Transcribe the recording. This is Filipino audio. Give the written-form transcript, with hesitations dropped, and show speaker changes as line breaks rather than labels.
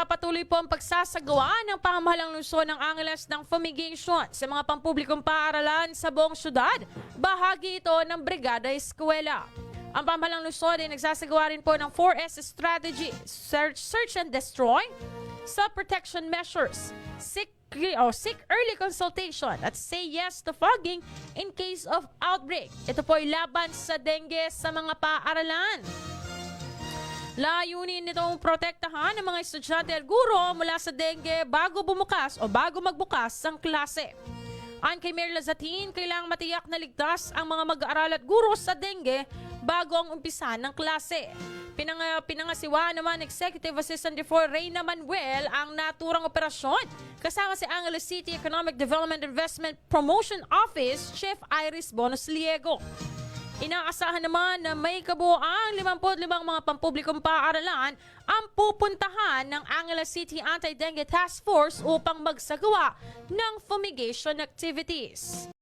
Nagpapatuloy po ang pagsasagawa ng pamahalang lungsod ng Angeles ng fumigation sa mga pampublikong paaralan sa buong syudad. Bahagi ito ng Brigada Eskwela. Ang pamahalang lungsod ay nagsasagawa rin po ng 4S strategy, search and destroy, sub-protection measures, seek early consultation at say yes to fogging in case of outbreak. Ito po ay laban sa dengue sa mga paaralan. Layunin nitong protektahan ng mga estudyante at guro mula sa dengue bago bumukas o bago magbukas ang klase. Ayon kay Mayor Lazatin, kailangang matiyak na ligtas ang mga mag-aaral at guro sa dengue bago ang umpisa ng klase. Pinangasiwa naman Executive Assistant Defor Reyna Manuel ang naturang operasyon kasama si Angeles City Economic Development Investment Promotion Office Chief Iris Bonosliego. Inaasahan naman na may kabuoang 55 mga pampublikong paaralan ang pupuntahan ng Angeles City Anti-Dengue Task Force upang magsagawa ng fumigation activities.